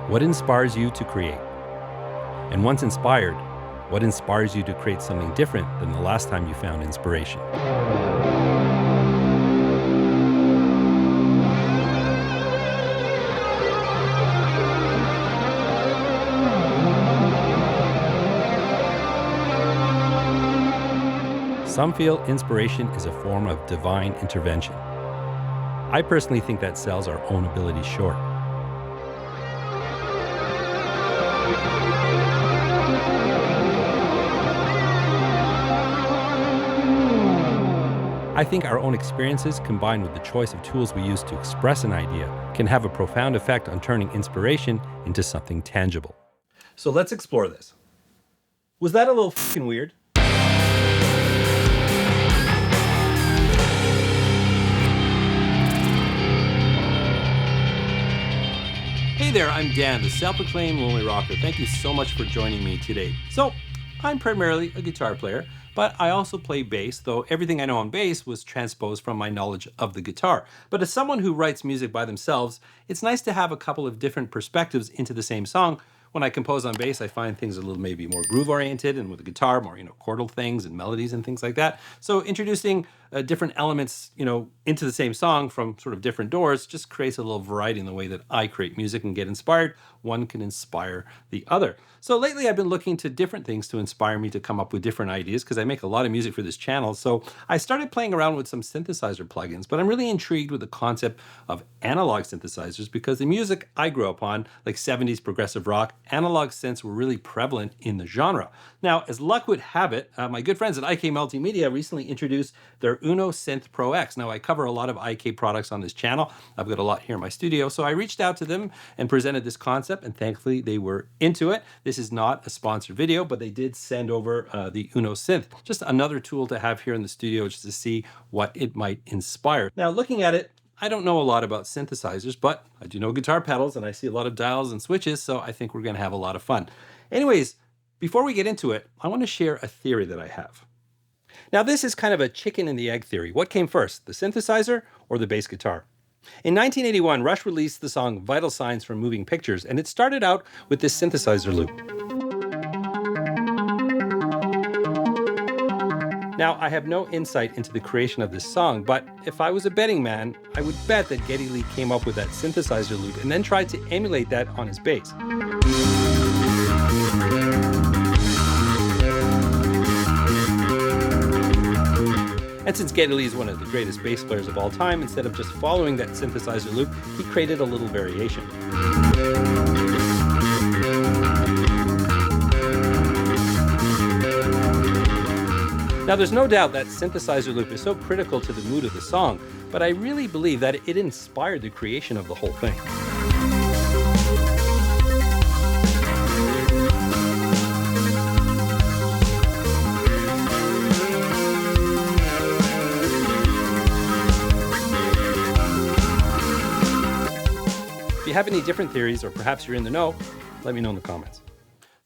What inspires you to create? And once inspired, what inspires you to create something different than the last time you found inspiration? Some feel inspiration is a form of divine intervention. I personally think that sells our own abilities short. I think our own experiences, combined with the choice of tools we use to express an idea, can have a profound effect on turning inspiration into something tangible. So let's explore this. Was that a little fucking weird? Hey there, I'm Dan, the self-proclaimed lonely rocker. Thank you so much for joining me today. So, I'm primarily a guitar player, but I also play bass, though everything I know on bass was transposed from my knowledge of the guitar. But as someone who writes music by themselves, it's nice to have a couple of different perspectives into the same song. When I compose on bass, I find things a little maybe more groove-oriented, and with the guitar, more, chordal things and melodies and things like that. So introducing different elements, into the same song from sort of different doors just creates a little variety in the way that I create music and get inspired. One can inspire the other. So lately I've been looking to different things to inspire me to come up with different ideas because I make a lot of music for this channel. So I started playing around with some synthesizer plugins, but I'm really intrigued with the concept of analog synthesizers because the music I grew up on, like 70s progressive rock, analog synths were really prevalent in the genre. Now, as luck would have it, my good friends at IK Multimedia recently introduced their UNO Synth Pro X. Now, I cover a lot of IK products on this channel. I've got a lot here in my studio, so I reached out to them and presented this concept, and thankfully they were into it. This is not a sponsored video, but they did send over the UNO Synth. Just another tool to have here in the studio just to see what it might inspire. Now, looking at it, I don't know a lot about synthesizers, but I do know guitar pedals and I see a lot of dials and switches, so I think we're going to have a lot of fun. Anyways, before we get into it, I want to share a theory that I have. Now, this is kind of a chicken and the egg theory. What came first, the synthesizer or the bass guitar? In 1981, Rush released the song Vital Signs from Moving Pictures, and it started out with this synthesizer loop. Now, I have no insight into the creation of this song, but if I was a betting man, I would bet that Geddy Lee came up with that synthesizer loop and then tried to emulate that on his bass. And since Geddy Lee is one of the greatest bass players of all time, instead of just following that synthesizer loop, he created a little variation. Now, there's no doubt that synthesizer loop is so critical to the mood of the song, but I really believe that it inspired the creation of the whole thing. If you have any different theories, or perhaps you're in the know, let me know in the comments.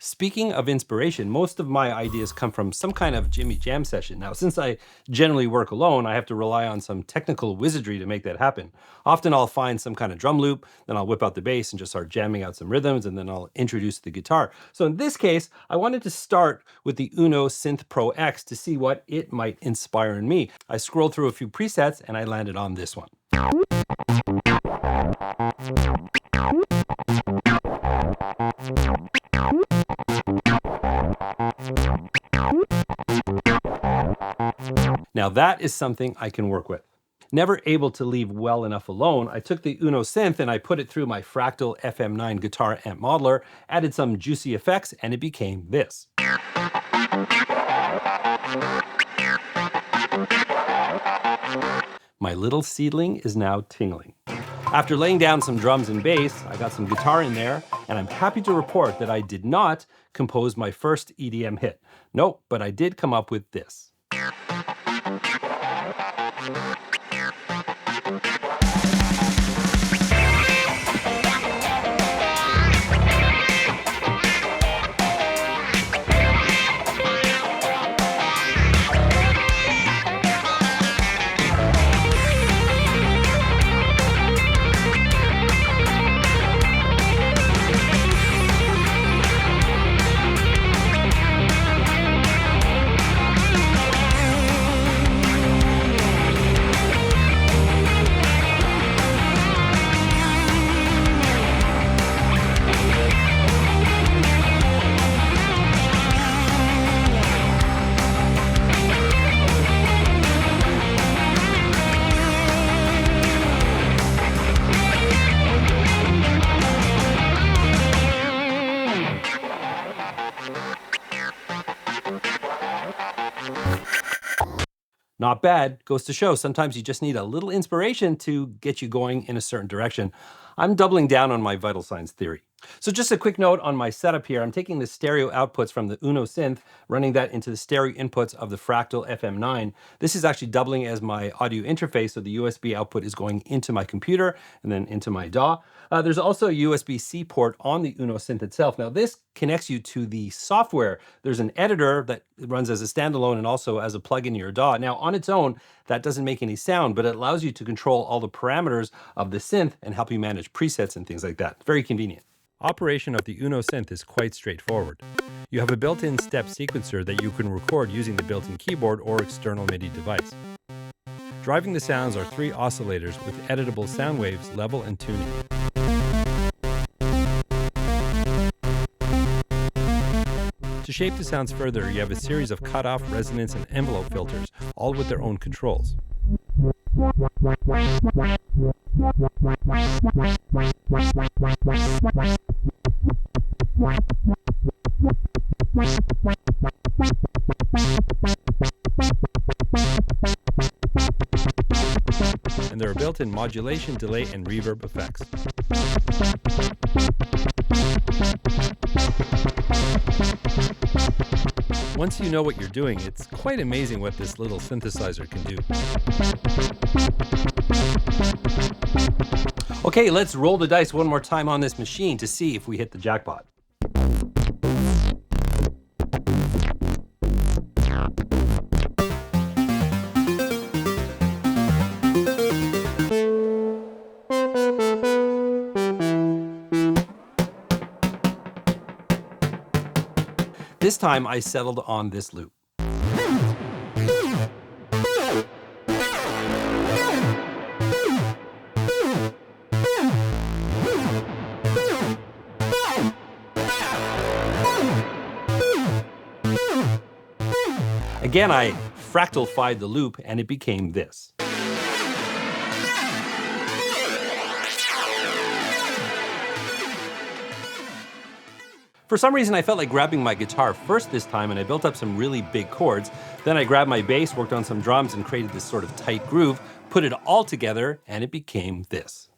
Speaking of inspiration, most of my ideas come from some kind of Jimmy Jam session. Now, since I generally work alone, I have to rely on some technical wizardry to make that happen. Often I'll find some kind of drum loop, then I'll whip out the bass and just start jamming out some rhythms, and then I'll introduce the guitar. So in this case, I wanted to start with the UNO Synth Pro X to see what it might inspire in me. I scrolled through a few presets and I landed on this one. Now that is something I can work with. Never able to leave well enough alone, I took the UNO Synth and I put it through my Fractal FM9 guitar amp modeler, added some juicy effects, and it became this. My little seedling is now tingling. After laying down some drums and bass, I got some guitar in there, and I'm happy to report that I did not compose my first EDM hit. Nope, but I did come up with this. Not bad. Goes to show sometimes you just need a little inspiration to get you going in a certain direction. I'm doubling down on my vital signs theory. So just a quick note on my setup here. I'm taking the stereo outputs from the UNO Synth, running that into the stereo inputs of the Fractal FM9. This is actually doubling as my audio interface, so the USB output is going into my computer and then into my DAW. There's also a USB-C port on the UNO Synth itself. Now this connects you to the software. There's an editor that runs as a standalone and also as a plug-in to your DAW. Now on its own, that doesn't make any sound, but it allows you to control all the parameters of the synth and help you manage presets and things like that. Very convenient. Operation of the UNO Synth is quite straightforward. You have a built-in step sequencer that you can record using the built-in keyboard or external MIDI device. Driving the sounds are 3 oscillators with editable sound waves, level and tuning. To shape the sounds further, you have a series of cutoff, resonance, and envelope filters, all with their own controls. And there are built-in modulation, delay, and reverb effects. Once you know what you're doing, it's quite amazing what this little synthesizer can do. Okay, let's roll the dice one more time on this machine to see if we hit the jackpot. This time I settled on this loop. Again, I fractalified the loop and it became this. For some reason, I felt like grabbing my guitar first this time, and I built up some really big chords. Then I grabbed my bass, worked on some drums, and created this sort of tight groove, put it all together, and it became this.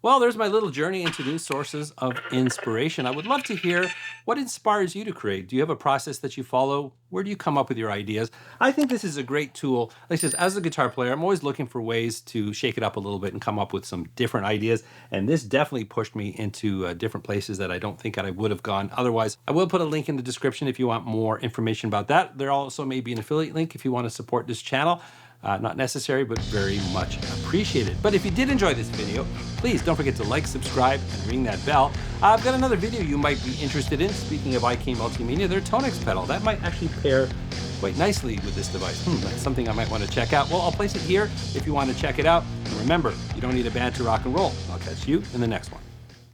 Well, there's my little journey into new sources of inspiration. I would love to hear what inspires you to create. Do you have a process that you follow? Where do you come up with your ideas? I think this is a great tool. Like I said, as a guitar player, I'm always looking for ways to shake it up a little bit and come up with some different ideas. And this definitely pushed me into different places that I don't think I would have gone otherwise. I will put a link in the description if you want more information about that. There also may be an affiliate link if you want to support this channel. Not necessary, but very much appreciated. But if you did enjoy this video, please don't forget to like, subscribe, and ring that bell. I've got another video you might be interested in. Speaking of IK Multimedia, their Tonex pedal. That might actually pair quite nicely with this device. That's something I might want to check out. Well, I'll place it here if you want to check it out. And remember, you don't need a band to rock and roll. I'll catch you in the next one.